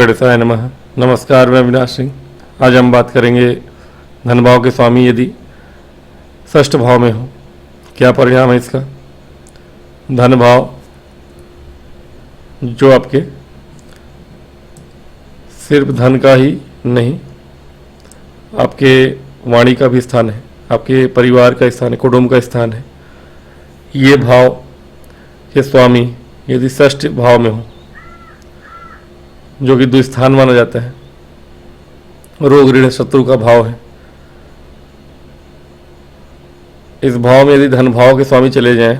गणेशाय नमः। नमस्कार, मैं अविनाश सिंह। आज हम बात करेंगे धन भाव के स्वामी यदि षष्ठ भाव में हो, क्या परिणाम है इसका। धन भाव जो आपके सिर्फ धन का ही नहीं, आपके वाणी का भी स्थान है, आपके परिवार का स्थान है, कुटुंब का स्थान है। ये भाव के स्वामी यदि षष्ठ भाव में हो, जो कि दुस्थान माना जाता है, रोग ऋण शत्रु का भाव है, इस भाव में यदि धन भाव के स्वामी चले जाएं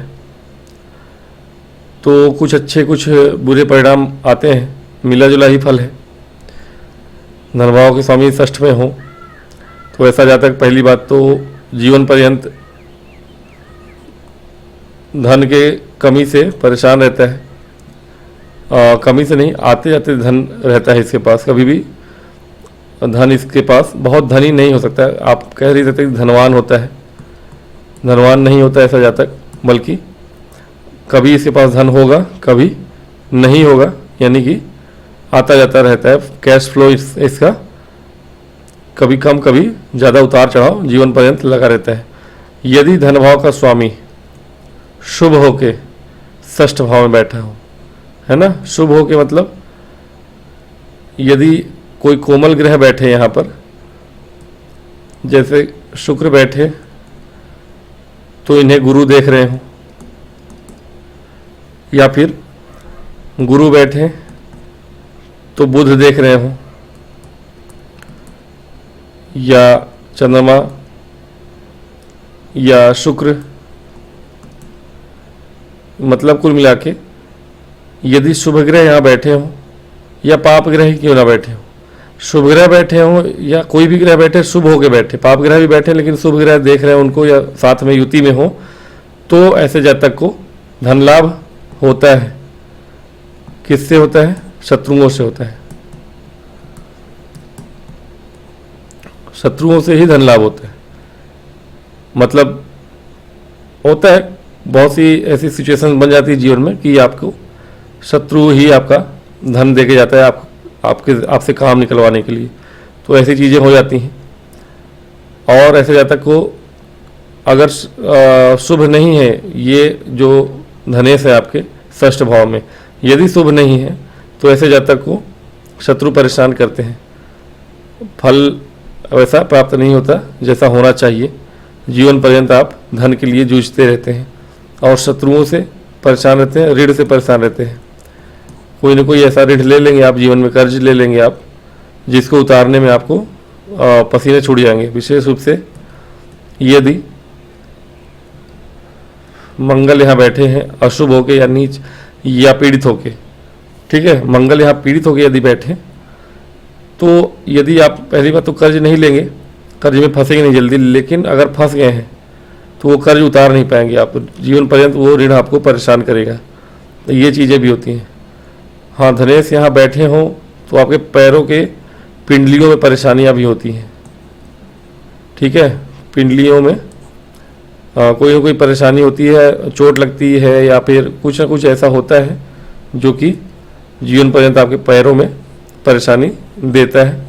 तो कुछ अच्छे कुछ बुरे परिणाम आते हैं, मिला जुला ही फल है। धन भाव के स्वामी षष्ठ में हो तो ऐसा जातक पहली बात तो जीवन पर्यंत धन के कमी से परेशान रहता है। कमी से नहीं, आते जाते धन रहता है इसके पास, कभी भी धन इसके पास बहुत धनी नहीं हो सकता है। आप कह नहीं सकते कि धनवान होता है, धनवान नहीं होता ऐसा जातक, बल्कि कभी इसके पास धन होगा, कभी नहीं होगा, यानी कि आता जाता रहता है। कैश फ्लो इसका कभी कम कभी ज़्यादा उतार चढ़ाव जीवन पर्यंत लगा रहता है। यदि धन भाव का स्वामी शुभ हो के षष्ठ भाव में बैठा हो, है ना, शुभ हो के मतलब यदि कोई कोमल ग्रह बैठे यहाँ पर, जैसे शुक्र बैठे तो इन्हें गुरु देख रहे हो, या फिर गुरु बैठे तो बुध देख रहे हो, या चंद्रमा या शुक्र, मतलब कुल मिला के यदि शुभ ग्रह यहाँ बैठे हो या पाप ग्रह ही क्यों ना बैठे हो, शुभ ग्रह बैठे हो या कोई भी ग्रह बैठे, शुभ होके बैठे, पाप ग्रह भी बैठे लेकिन शुभ ग्रह देख रहे हैं उनको, या साथ में युति में हो, तो ऐसे जातक को धन लाभ होता है। किससे होता है? शत्रुओं से होता है। शत्रुओं से ही धन लाभ होता है। मतलब होता है बहुत सी ऐसी सिचुएशन बन जाती है जीवन में कि आपको शत्रु ही आपका धन देके जाता है आपसे काम निकलवाने के लिए, तो ऐसी चीज़ें हो जाती हैं। और ऐसे जातक को अगर शुभ नहीं है, ये जो धनेश है आपके षष्ठ भाव में यदि शुभ नहीं है तो ऐसे जातक को शत्रु परेशान करते हैं, फल वैसा प्राप्त नहीं होता जैसा होना चाहिए। जीवन पर्यंत आप धन के लिए जूझते रहते हैं और शत्रुओं से परेशान रहते हैं, ऋण से परेशान रहते हैं। कोई ना कोई ऐसा ऋण ले लेंगे आप, जीवन में कर्ज ले लेंगे आप, जिसको उतारने में आपको पसीने छूट जाएंगे। विशेष रूप से यदि मंगल यहाँ बैठे हैं अशुभ होके या नीच या पीड़ित होके, ठीक है, मंगल यहाँ पीड़ित होके यदि बैठे तो यदि आप पहली बात तो कर्ज नहीं लेंगे, कर्ज में फंसेंगे नहीं जल्दी, लेकिन अगर फंस गए हैं तो वो कर्ज उतार नहीं पाएंगे आप, जीवन पर्यंत वो ऋण आपको परेशान करेगा। तो ये चीज़ें भी होती हैं। हाँ, धनेश यहाँ बैठे हों तो आपके पैरों के पिंडलियों में परेशानियाँ भी होती हैं, ठीक है, पिंडलियों में कोई ना कोई परेशानी होती है, चोट लगती है या फिर कुछ ना कुछ ऐसा होता है जो कि जीवन पर्यंत आपके पैरों में परेशानी देता है।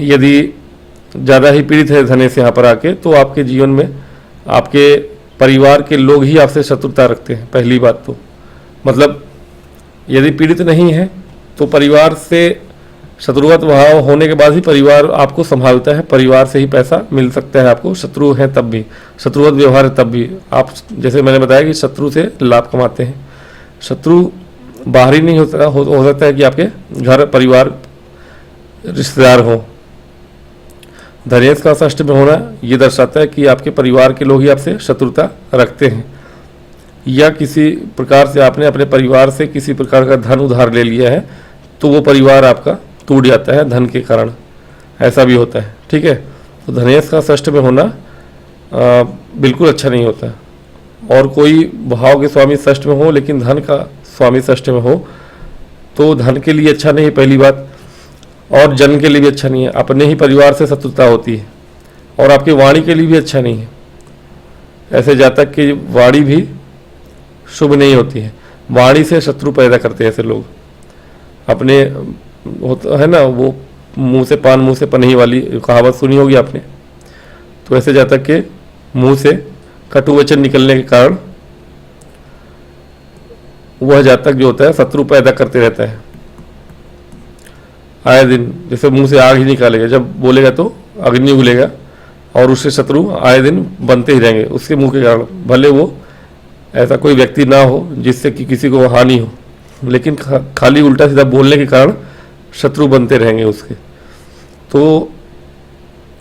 यदि ज़्यादा ही पीड़ित है धनेश यहाँ पर आके, तो आपके जीवन में आपके परिवार के लोग ही आपसे शत्रुता रखते हैं। पहली बात तो मतलब यदि पीड़ित नहीं है तो परिवार से शत्रुवत भाव होने के बाद ही परिवार आपको संभालता है, परिवार से ही पैसा मिल सकता है आपको। शत्रु है तब भी, शत्रुवत व्यवहार है तब भी आप, जैसे मैंने बताया कि शत्रु से लाभ कमाते हैं। शत्रु बाहरी नहीं हो सकता है कि आपके घर परिवार रिश्तेदार हो। धनेश का षष्ठ में होना ये दर्शाता है कि आपके परिवार के लोग ही आपसे शत्रुता रखते हैं, या किसी प्रकार से आपने अपने परिवार से किसी प्रकार का धन उधार ले लिया है तो वो परिवार आपका टूट जाता है धन के कारण, ऐसा भी होता है, ठीक है। तो धनेश का षष्ठ में होना बिल्कुल अच्छा नहीं होता। और कोई भाव के स्वामी षष्ठ में हो लेकिन धन का स्वामी षष्ठ में हो तो धन के लिए अच्छा नहीं है पहली बात, और जन के लिए भी अच्छा नहीं है। अपने ही परिवार से शत्रुता होती है और आपकी वाणी के लिए भी अच्छा नहीं है। ऐसे जातक की वाणी भी शुभ नहीं होती है, वाणी से शत्रु पैदा करते हैं ऐसे लोग। अपने होता है ना, वो मुंह से पान मुंह से पनही वाली कहावत सुनी होगी आपने। तो ऐसे जातक के मुंह से कटु वचन निकलने के कारण वह जातक जो होता है शत्रु पैदा करते रहता है आए दिन। जैसे मुंह से आग ही निकालेगा, जब बोलेगा तो अग्नि उगलेगा और उससे शत्रु आए दिन बनते ही रहेंगे उसके मुंह के कारण। भले वो ऐसा कोई व्यक्ति ना हो जिससे कि किसी को हानि हो, लेकिन खाली उल्टा सीधा बोलने के कारण शत्रु बनते रहेंगे उसके। तो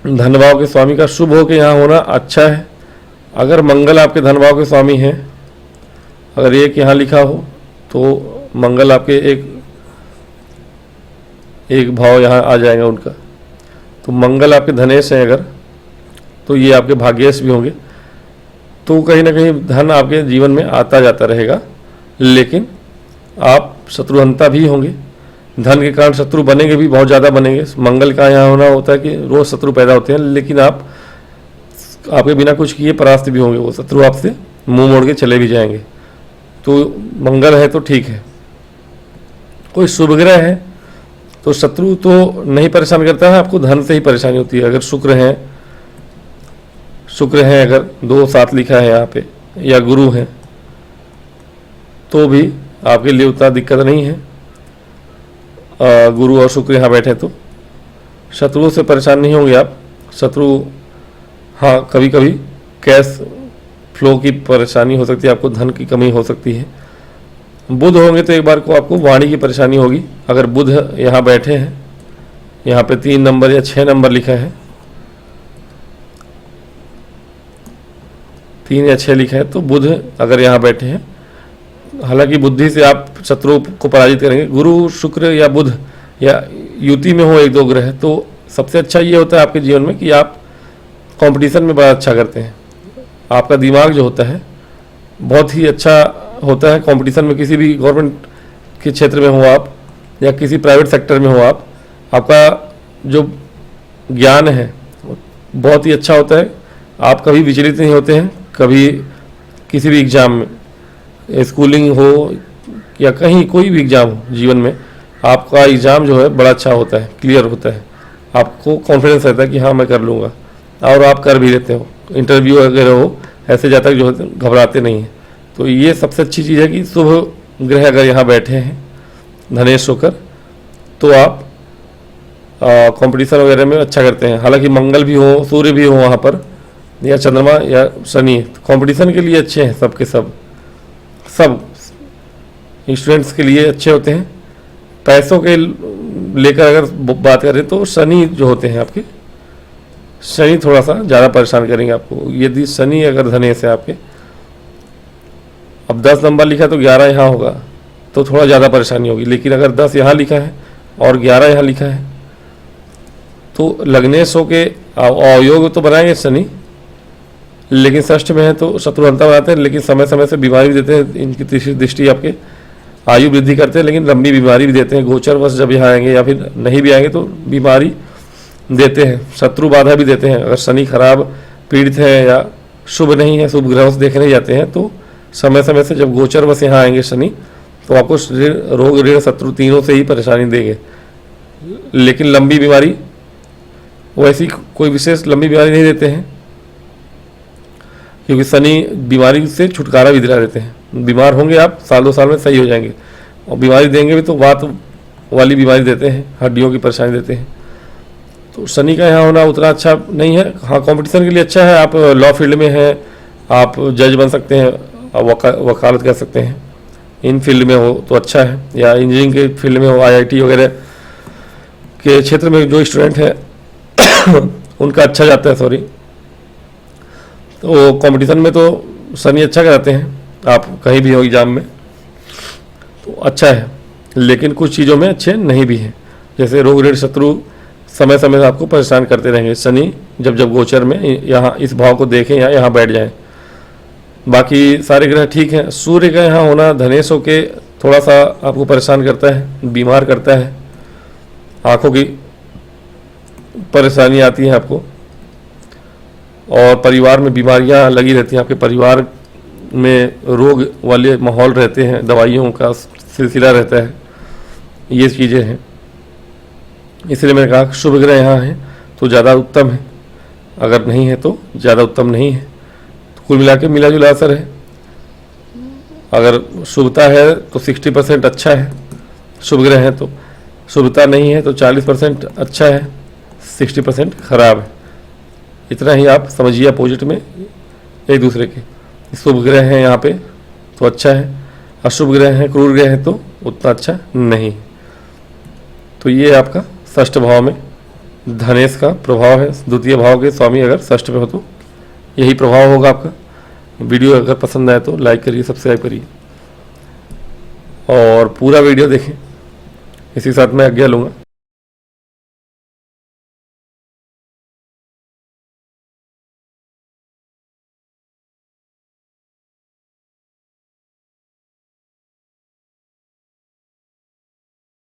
धन भाव के स्वामी का शुभ हो के यहाँ होना अच्छा है। अगर मंगल आपके धन भाव के स्वामी हैं, अगर एक यहाँ लिखा हो तो मंगल आपके एक भाव यहाँ आ जाएगा उनका। तो मंगल आपके धनेश हैं अगर, तो ये आपके भाग्येश भी होंगे। तो कहीं ना कहीं धन आपके जीवन में आता जाता रहेगा, लेकिन आप शत्रुहंता भी होंगे। धन के कारण शत्रु बनेंगे भी, बहुत ज़्यादा बनेंगे। मंगल का यहाँ होना होता है कि रोज़ शत्रु पैदा होते हैं, लेकिन आपके बिना कुछ किए परास्त भी होंगे। वो शत्रु आपसे मुंह मोड़ के चले भी जाएंगे। तो मंगल है तो ठीक है। कोई शुभ ग्रह है तो शत्रु तो नहीं परेशान करता है, आपको धन से ही परेशानी होती है। अगर शुक्र है अगर 2 साथ लिखा है यहाँ पे, या गुरु हैं, तो भी आपके लिए उतना दिक्कत नहीं है। गुरु और शुक्र यहाँ बैठे तो शत्रुओं से परेशान नहीं होंगे आप। शत्रु हाँ, कभी कभी कैश फ्लो की परेशानी हो सकती है, आपको धन की कमी हो सकती है। बुध होंगे तो एक बार को आपको वाणी की परेशानी होगी। अगर बुध यहाँ बैठे हैं, यहाँ पे 3 नंबर या 6 नंबर लिखा है, 3 या 6 लिखा है, तो बुध अगर यहाँ बैठे हैं, हालांकि बुद्धि से आप शत्रुओं को पराजित करेंगे। गुरु शुक्र या बुध या युति में हो 1-2 ग्रह, तो सबसे अच्छा ये होता है आपके जीवन में कि आप कंपटीशन में बड़ा अच्छा करते हैं। आपका दिमाग जो होता है बहुत ही अच्छा होता है कंपटीशन में। किसी भी गवर्नमेंट के क्षेत्र में हो आप या किसी प्राइवेट सेक्टर में हो आप, आपका जो ज्ञान है बहुत ही अच्छा होता है। आप कभी विचलित नहीं होते हैं। कभी किसी भी एग्ज़ाम में, स्कूलिंग हो या कहीं कोई भी एग्ज़ाम हो जीवन में, आपका एग्ज़ाम जो है बड़ा अच्छा होता है, क्लियर होता है। आपको कॉन्फिडेंस रहता है कि हाँ मैं कर लूँगा, और आप कर भी लेते हो। इंटरव्यू वगैरह हो, ऐसे जातक जो होते हैं घबराते नहीं हैं। तो ये सबसे अच्छी चीज़ है कि शुभ ग्रह अगर यहाँ बैठे हैं धनेश होकर, तो आप कंपटीशन वगैरह में अच्छा करते हैं। हालांकि मंगल भी हो, सूर्य भी हो वहाँ पर, या चंद्रमा या शनि, कंपटीशन के लिए अच्छे हैं। सब स्टूडेंट्स के लिए अच्छे होते हैं। पैसों के लेकर अगर बात करें तो शनि जो होते हैं आपके, शनि थोड़ा सा ज़्यादा परेशान करेंगे आपको। यदि शनि अगर धनेश है आपके, अब 10 नंबर लिखा है तो 11 यहाँ होगा, तो थोड़ा ज़्यादा परेशानी होगी। लेकिन अगर 10 यहाँ लिखा है और 11 यहाँ लिखा है, तो लग्नेश हो के अवयोग तो बनाएंगे शनि, लेकिन षष्ठ में है तो शत्रुहंता बनाते हैं। लेकिन समय समय से बीमारी भी देते हैं। इनकी तीसरी दृष्टि आपके आयु वृद्धि करते हैं, लेकिन लंबी बीमारी भी देते हैं। गोचरवश जब यहाँ आएंगे या फिर नहीं भी आएंगे तो बीमारी देते हैं, शत्रु बाधा भी देते हैं। अगर शनि खराब पीड़ित है या शुभ नहीं है, शुभ ग्रहों से देखने जाते हैं, तो समय समय से जब गोचरवश यहाँ आएंगे शनि, तो आपको रोग ऋण शत्रु तीनों से ही परेशानी देंगे। लेकिन लंबी बीमारी, वैसी कोई विशेष लंबी बीमारी नहीं देते हैं, क्योंकि शनि बीमारी से छुटकारा भी दिला देते हैं। बीमार होंगे आप, साल 2 साल में सही हो जाएंगे। और बीमारी देंगे भी तो वात वाली बीमारी देते हैं, हड्डियों की परेशानी देते हैं। तो शनि का यहाँ होना उतना अच्छा नहीं है। हाँ, कंपटीशन के लिए अच्छा है। आप लॉ फील्ड में हैं, आप जज बन सकते हैं, वकालत कर सकते हैं। इन फील्ड में हो तो अच्छा है, या इंजीनियरिंग के फील्ड में हो, IIT वगैरह के क्षेत्र में जो स्टूडेंट हैं उनका अच्छा जाता है। सॉरी, तो कंपटीशन में तो शनि अच्छा कराते हैं। आप कहीं भी हो एग्जाम में तो अच्छा है, लेकिन कुछ चीज़ों में अच्छे नहीं भी हैं। जैसे रोग ऋण शत्रु समय समय से आपको परेशान करते रहेंगे। शनि जब जब गोचर में यहाँ इस भाव को देखें या यहाँ बैठ जाएं। बाकी सारे ग्रह ठीक हैं। सूर्य का यहाँ होना धनेश होके थोड़ा सा आपको परेशान करता है, बीमार करता है, आँखों की परेशानी आती है आपको, और परिवार में बीमारियां लगी रहती हैं। आपके परिवार में रोग वाले माहौल रहते हैं, दवाइयों का सिलसिला रहता है, ये चीज़ें हैं। इसलिए मैंने कहा शुभ ग्रह यहाँ है तो ज़्यादा उत्तम है, अगर नहीं है तो ज़्यादा उत्तम नहीं है। तो कुल मिला के मिला जुला असर है। अगर शुभता है तो 60% अच्छा है, शुभ ग्रह है तो। शुभता नहीं है तो 40% अच्छा है, 60% खराब है। इतना ही आप समझिए अपोजिट में एक दूसरे के। शुभ ग्रह हैं यहाँ पे तो अच्छा है, अशुभ ग्रह हैं, क्रूर ग्रह है तो उतना अच्छा नहीं। तो ये आपका षष्ठ भाव में धनेश का प्रभाव है। द्वितीय भाव के स्वामी अगर षष्ठ में हो तो यही प्रभाव होगा आपका। वीडियो अगर पसंद आए तो लाइक करिए, सब्सक्राइब करिए और पूरा वीडियो देखें। इसी साथ मैं आज्ञा लूँगा।